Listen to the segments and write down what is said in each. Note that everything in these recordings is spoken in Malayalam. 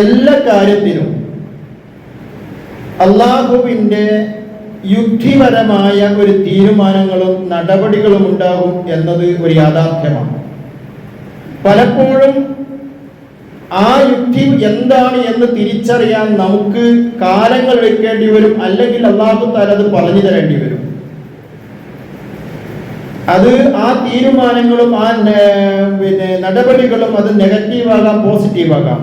എല്ലാ കാര്യത്തിനും അള്ളാഹുവിൻ്റെ യുക്തിപരമായ ഒരു തീരുമാനങ്ങളും നടപടികളും ഉണ്ടാകും എന്നത് ഒരു യാഥാർത്ഥ്യമാണ്. പലപ്പോഴും ആ യുക്തി എന്താണ് എന്ന് തിരിച്ചറിയാൻ നമുക്ക് കാലങ്ങൾ എടുക്കേണ്ടി വരും, അല്ലെങ്കിൽ അല്ലാഹു തആല അത് പറഞ്ഞു തരേണ്ടി വരും. അത് ആ തീരുമാനങ്ങളും ആ നടപടികളും അത് നെഗറ്റീവാകാം, പോസിറ്റീവാകാം.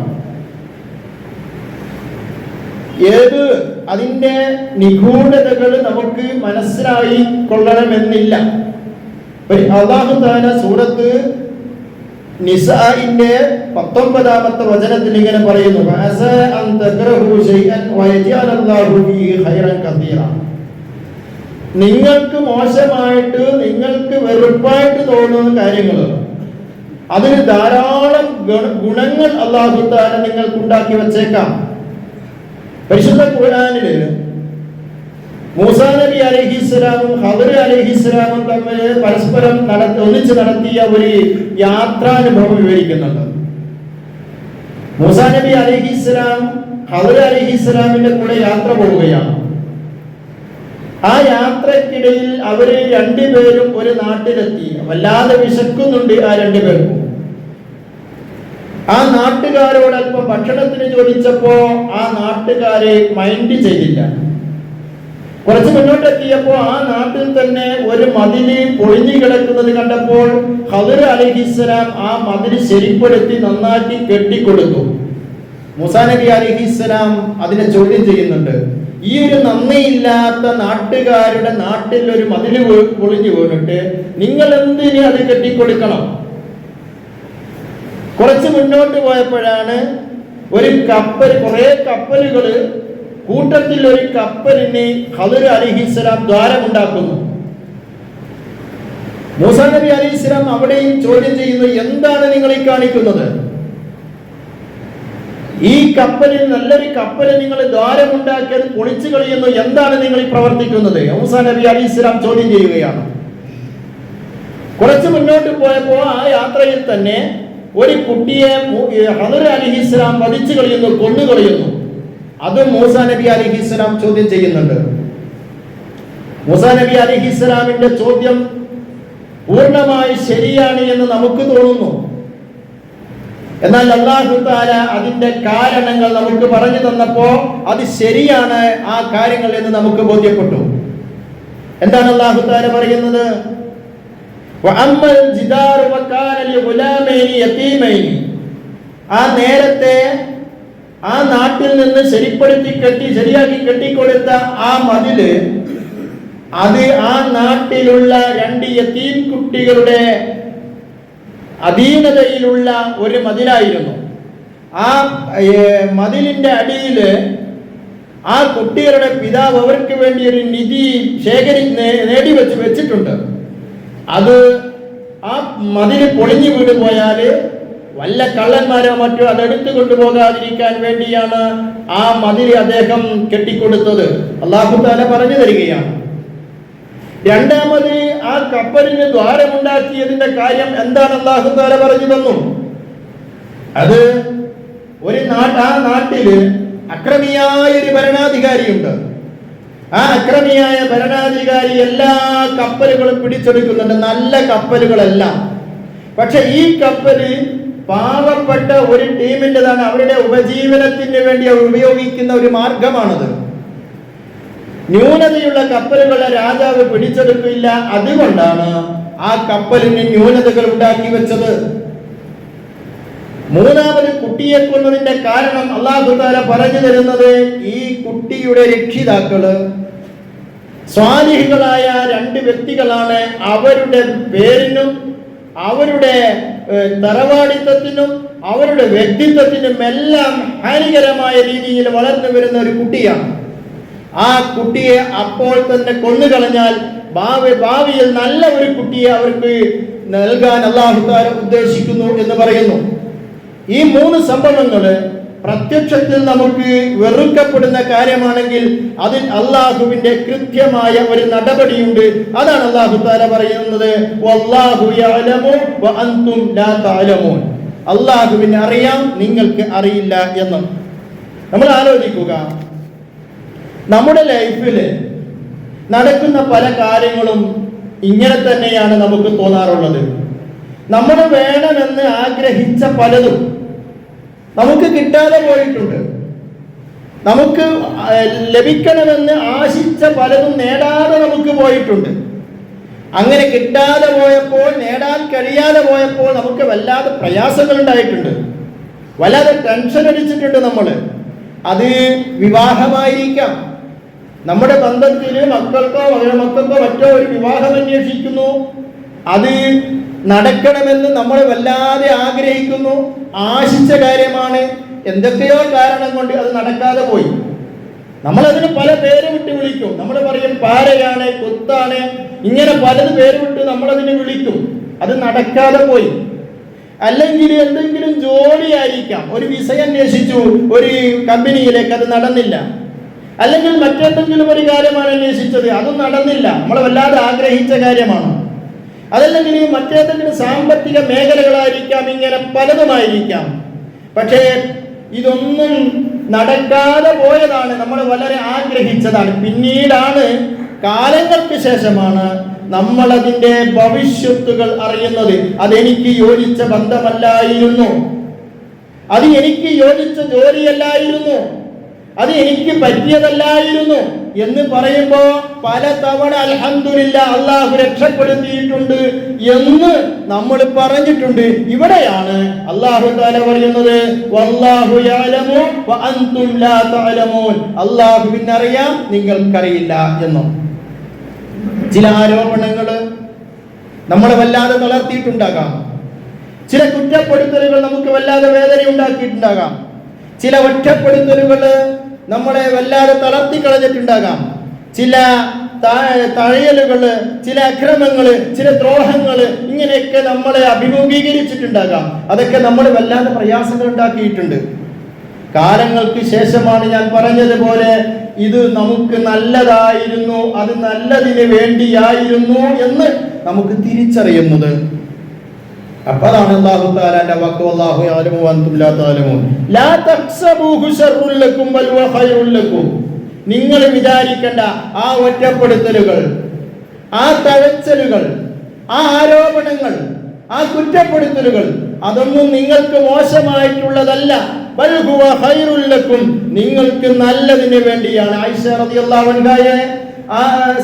ഏത് അതിൻ്റെ നിഗൂഢതകൾ നമുക്ക് മനസ്സിലായി കൊള്ളണമെന്നില്ല. അല്ലാഹു തആല സൂറത്ത് നിസാഇന്റെ 19-ാമത്തെ വചനത്തിൽ ഇങ്ങനെ പറയുന്നു, നിങ്ങൾക്ക് മോശമായിട്ട്, നിങ്ങൾക്ക് വെറുപ്പായിട്ട് തോന്നുന്ന കാര്യങ്ങൾ, അതിന് ധാരാളം ഗുണങ്ങൾ അല്ലാഹു തആല നിങ്ങൾക്ക് ഉണ്ടാക്കി വച്ചേക്കാം. പരിശുദ്ധ ഖുർആനില് മൂസാ നബി അലൈഹിസ്സലാമും ഖദർ അലൈഹിസ്സലാമും തമ്മിൽ പരസ്പരം ഒന്നിച്ച് നടത്തിയ ഒരു യാത്രാനുഭവം വിവരിക്കുന്നുണ്ട്. മൂസാ നബി അലൈഹിസ്സലാം ഖദർ അലൈഹിസ്സലാമിന്റെ കൂടെ യാത്ര പോവുകയാണ്. ആ യാത്രക്കിടയിൽ അവര് രണ്ടുപേരും ഒരു നാട്ടിലെത്തി. വല്ലാതെ വിശക്കുന്നുണ്ട് ആ രണ്ടുപേർക്കും. ആ നാട്ടുകാരോട് അല്പം ഭക്ഷണത്തിന് ചോദിച്ചപ്പോ ആ നാട്ടുകാരെ മൈൻഡ് ചെയ്തില്ല. കുറച്ച് മുന്നോട്ടെത്തിയപ്പോ ആ നാട്ടിൽ തന്നെ ഒരു മതില് പൊളിഞ്ഞു കിടക്കുന്നത് കണ്ടപ്പോൾ ഖദർ അലൈഹിസ്സലാം ആ മതില് ശരിപ്പെടുത്തി നന്നാക്കി കെട്ടിക്കൊടുത്തു. മൂസാ നബി അലൈഹിസ്സലാം അതിനെ ചോദ്യം ചെയ്യുന്നുണ്ട്, ഈ ഒരു നന്ദിയില്ലാത്ത നാട്ടുകാരുടെ നാട്ടിൽ ഒരു മതില് പൊളിഞ്ഞു വീണിട്ട് നിങ്ങൾ എന്തിന് അത് കെട്ടിക്കൊടുക്കണം? കുറച്ച് മുന്നോട്ട് പോയപ്പോഴാണ് ഒരു കപ്പൽ, കുറെ കപ്പലുകള് കൂട്ടത്തിൽ ഒരു കപ്പലിന് ഖദർ അലൈഹിസ്സലാം ദ്വാരമുണ്ടാക്കുന്നു. മൂസാ നബി അലൈഹിസ്സലാം അവിടെയും ചോദ്യം ചെയ്യുന്നു, എന്താണ് നിങ്ങൾ ഈ കാണിക്കുന്നത്? ഈ കപ്പലിൽ, നല്ലൊരു കപ്പലിൽ നിങ്ങൾ ദ്വാരമുണ്ടാക്കിയത് പൊളിച്ചു കളയുന്നു, എന്താണ് നിങ്ങൾ ഈ പ്രവർത്തിക്കുന്നത്? മൂസാ നബി അലൈഹിസ്സലാം ചോദ്യം ചെയ്യുകയാണ്. കുറച്ച് മുന്നോട്ട് പോയപ്പോ ആ യാത്രയിൽ തന്നെ ഒരു കുട്ടിയെ ഖദർ അലൈഹിസ്സലാം വധിച്ചു കളയുന്നു, കൊന്നു കളയുന്നു. അത് മൂസാ നബി അലൈഹിസ്സലാം ചോദ്യം ചെയ്യുന്നുണ്ട്. മൂസാ നബി അലൈഹിസ്സലാമിന്റെ ചോദ്യം പൂർണ്ണമായി ശരിയാണ് എന്ന് നമുക്ക് തോന്നുന്നു. എന്നാൽ അല്ലാഹു തആല അതിന്റെ കാരണങ്ങൾ നമുക്ക് പറഞ്ഞു തന്നപ്പോ അത് ശരിയാണ് ആ കാര്യങ്ങൾ എന്ന് നമുക്ക് ബോധ്യപ്പെട്ടു. എന്താണ് അല്ലാഹു തആല പറയുന്നത്? വഅമ്മൽ ജിദാറു വകാന ലിഗുലാമൈനി യതീമൈനി. ആ നേരത്തെ ആ നാട്ടിൽ നിന്ന് ശരിയാക്കി കെട്ടിക്കൊടുത്ത ആ മതില്, അത് ആ നാട്ടിലുള്ള 2 യതീം കുട്ടികളുടെ അധീനതയിലുള്ള ഒരു മതിലായിരുന്നു. ആ മതിലിന്റെ അടിയില് ആ കുട്ടികളുടെ പിതാവ് അവർക്ക് വേണ്ടി ഒരു നിധി നേടി വെച്ചിട്ടുണ്ട്. അത് ആ മതില് പൊളിഞ്ഞു വീണ് പോയാല് വല്ല കള്ളന്മാരോ മറ്റോ അതെടുത്തു കൊണ്ടുപോകാതിരിക്കാൻ വേണ്ടിയാണ് ആ മതില് അദ്ദേഹം കെട്ടിക്കൊടുത്തത്. അല്ലാഹു തആല പറഞ്ഞു തരികയാണ്. രണ്ടാമത് ആ കപ്പലിന് ദ്വാരമുണ്ടാക്കിയതിന്റെ കാര്യം എന്താണ് അല്ലാഹു തആല പറഞ്ഞു തന്നു. അത് ആ നാട്ടില് അക്രമിയായ ഒരു ഭരണാധികാരിയുണ്ട്. ആ അക്രമിയായ ഭരണാധികാരി എല്ലാ കപ്പലുകളും പിടിച്ചെടുക്കുന്നുണ്ട്, നല്ല കപ്പലുകളെല്ലാം. പക്ഷെ ഈ കപ്പല് പാവപ്പെട്ട ഒരു ടീമിൻ്റെതാണ്. അവരുടെ ഉപജീവനത്തിന് വേണ്ടി അവർ ഉപയോഗിക്കുന്ന ഒരു മാർഗമാണത്. ന്യൂനതയുള്ള കപ്പലുകളെ രാജാവ് പിടിച്ചെടുക്കില്ല. അതുകൊണ്ടാണ് ആ കപ്പലിന് ന്യൂനതകൾ ഉണ്ടാക്കി വെച്ചത്. മൂന്നാമത് കുട്ടിയെ കൊന്നതിന്റെ കാരണം അല്ലാഹു തആല പറഞ്ഞു തരുന്നത്, ഈ കുട്ടിയുടെ രക്ഷിതാക്കള് സ്വാലിഹുകളായ 2 വ്യക്തികളാണ്. അവരുടെ പേരിനും അവരുടെ തറവാടിത്തത്തിനും അവരുടെ വ്യക്തിത്വത്തിനും എല്ലാം ഹാനികരമായ രീതിയിൽ വളർന്നു വരുന്ന ഒരു കുട്ടിയാണ്. ആ കുട്ടിയെ അപ്പോൾ തന്നെ കൊന്നുകളഞ്ഞാൽ ഭാവിയിൽ നല്ല ഒരു കുട്ടിയെ അവർക്ക് നൽകാൻ അല്ലാഹു തആല ഉദ്ദേശിക്കുന്നു എന്ന് പറയുന്നു. ഈ 3 സംഭവങ്ങള് പ്രത്യക്ഷത്തിൽ നമുക്ക് വെറുക്കപ്പെടുന്ന കാര്യമാണെങ്കിൽ അതിൽ അല്ലാഹുവിന്റെ കൃത്യമായ ഒരു നടപടിയുണ്ട്. അതാണ് അല്ലാഹു തആല പറയുന്നത്, വല്ലാഹു യഅലമു വഅൻതും ലാ തഅലമൂൻ. അല്ലാഹുവിനെ അറിയാം, നിങ്ങൾക്ക് അറിയില്ല എന്ന്. നമ്മൾ ആലോചിക്കുക, നമ്മുടെ ലൈഫിൽ നടക്കുന്ന പല കാര്യങ്ങളും ഇങ്ങനെ തന്നെയാണ് നമുക്ക് തോന്നാറുള്ളത്. നമ്മൾ വേണമെന്ന് ആഗ്രഹിച്ച പലതും നമുക്ക് കിട്ടാതെ പോയിട്ടുണ്ട്. നമുക്ക് ലഭിക്കണമെന്ന് ആശിച്ച പലതും നേടാതെ നമുക്ക് പോയിട്ടുണ്ട്. അങ്ങനെ കിട്ടാതെ പോയപ്പോൾ, നേടാൻ കഴിയാതെ പോയപ്പോൾ നമുക്ക് വല്ലാതെ പ്രയാസങ്ങൾ ഉണ്ടായിട്ടുണ്ട്, വല്ലാതെ ടെൻഷൻ അടിച്ചിട്ടുണ്ട് നമ്മൾ. അത് വിവാഹമായിരിക്കാം, നമ്മുടെ ബന്ധത്തിൽ മക്കൾക്കോ മകൾക്കോ മറ്റോ ഒരു വിവാഹം അന്വേഷിക്കുന്നു, അത് നടക്കണമെന്ന് നമ്മൾ വല്ലാതെ ആഗ്രഹിക്കുന്നു, ആശിച്ച കാര്യമാണ്. എന്തൊക്കെയോ കാരണം കൊണ്ട് അത് നടക്കാതെ പോയി. നമ്മളതിന് പല പേര് വിട്ട് വിളിക്കും. നമ്മൾ പറയും പാരയാണ്, കൊത്താണ്, ഇങ്ങനെ പലത് പേര് വിട്ട് നമ്മളതിന് വിളിക്കും. അത് നടക്കാതെ പോയി. അല്ലെങ്കിൽ എന്തെങ്കിലും ജോലിയായിരിക്കാം, ഒരു വിസ അന്വേഷിച്ചു ഒരു കമ്പനിയിലേക്ക്, അത് നടന്നില്ല. അല്ലെങ്കിൽ മറ്റെന്തെങ്കിലും ഒരു കാര്യമാണ് അന്വേഷിച്ചത്, അതും നടന്നില്ല, നമ്മൾ വല്ലാതെ ആഗ്രഹിച്ച കാര്യമാണ്. അതല്ലെങ്കിൽ മറ്റേതെങ്കിലും സാമ്പത്തിക മേഖലകളായിരിക്കാം, ഇങ്ങനെ പലതുമായിരിക്കാം. പക്ഷേ ഇതൊന്നും നടക്കാതെ പോയതാണ്, നമ്മൾ വളരെ ആഗ്രഹിച്ചതാണ്. പിന്നീടാണ്, കാലങ്ങൾക്ക് ശേഷമാണ് നമ്മൾ അതിൻ്റെ ഭവിഷ്യത്തുകൾ അറിയുന്നത്. അതെനിക്ക് യോജിച്ച ബന്ധമല്ലായിരുന്നു, അത് എനിക്ക് യോജിച്ച ജോലിയല്ലായിരുന്നു, അത് എനിക്ക് പറ്റിയതല്ലായിരുന്നു എന്ന് പറയുമ്പോൾ പല തവണ അൽഹംദുലില്ലാഹ് അല്ലാഹു രക്ഷപ്പെടുത്തിയിട്ടുണ്ട് എന്ന് നമ്മൾ പറഞ്ഞിട്ടുണ്ട്. ഇവിടെയാണ് അല്ലാഹു തആല പറയുന്നത് വല്ലാഹു യഅലമു വ അൻതും ലാ തഅലമൂൻ, അല്ലാഹുവിന് അറിയാം, നിങ്ങൾക്കറിയില്ല എന്നും. ചില ആരോപണങ്ങൾ നമ്മളെ വല്ലാതെ തളർത്തിയിട്ടുണ്ടാകാം, ചില കുറ്റപ്പെടുത്തലുകൾ നമുക്ക് വല്ലാതെ വേദന ഉണ്ടാക്കിയിട്ടുണ്ടാകാം, ചില ഒറ്റപ്പെടുത്തലുകൾ നമ്മളെ വല്ലാതെ തളർത്തി കളഞ്ഞിട്ടുണ്ടാകാം, ചില തഴയലുകൾ, ചില അക്രമങ്ങൾ, ചില ദ്രോഹങ്ങൾ, ഇങ്ങനെയൊക്കെ നമ്മളെ അഭിമുഖീകരിച്ചിട്ടുണ്ടാകാം. അതൊക്കെ നമ്മൾ വല്ലാതെ പ്രയാസങ്ങൾ ഉണ്ടാക്കിയിട്ടുണ്ട്. കാലങ്ങൾക്ക് ശേഷമാണ് ഞാൻ പറഞ്ഞതുപോലെ ഇത് നമുക്ക് നല്ലതായിരുന്നു, അത് നല്ലതിന് വേണ്ടിയായിരുന്നു എന്ന് നമുക്ക് തിരിച്ചറിയുന്നത്. അപ്പോഴാണ് അല്ലാഹു തആലയുടെ വാക്ക് വല്ലാഹു യഅലമു വഅൻതും ലാ തഅലമൂൻ ലാ തഹ്സബൂഹു ശർറുൻ ലക്കും ബൽ ഹുവ ഖൈറുൻ ലക്കും. നിങ്ങൾ വിചാരിക്കേണ്ട ആ ഒറ്റപ്പെടുത്തലുകൾ, ആ തഴച്ചലുകൾ, ആ ആരോപണങ്ങൾ, ആ കുറ്റപ്പെടുത്തലുകൾ അതൊന്നും നിങ്ങൾക്ക് മോശമായിട്ടുള്ളതല്ല. ബൽ ഹുവ ഖൈറുൻ ലക്കും, നിങ്ങൾക്ക് നല്ലതിന് വേണ്ടിയാണ്. ആയിഷ റളിയല്ലാഹു അൻഹയെ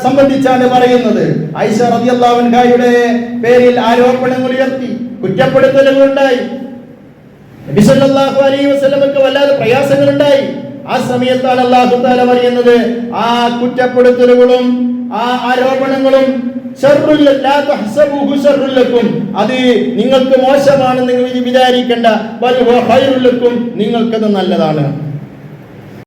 സംബന്ധിച്ചാണ് പറയുന്നത്. ആയിഷ റളിയല്ലാഹു അൻഹയുടെ പേരിൽ ആരോപണങ്ങൾ ഉയർത്തി, കുറ്റപ്പെടുത്തലുകൾ ഉണ്ടായി. നബി സല്ലല്ലാഹു അലൈഹി വസല്ലമക്ക് വല്ലാതെ പ്രയാസങ്ങൾ ഉണ്ടായി. ആ സമയത്താണ് അല്ലാഹു തആല പറയുന്നത്, ആ കുറ്റപ്പെടുത്തലുകളും ആ ആരോപണങ്ങളും ശർറുൽ ലാ തഹ്സബൂഹു ശർറുൽ ലക്കും, അത് നിങ്ങൾക്ക് മോശമാണെന്ന് നിങ്ങൾ വിചാരിക്കേണ്ട, ബൽ ഹുവ ഖൈറുൽ ലക്കും, നിങ്ങൾക്കത് നല്ലതാണ്.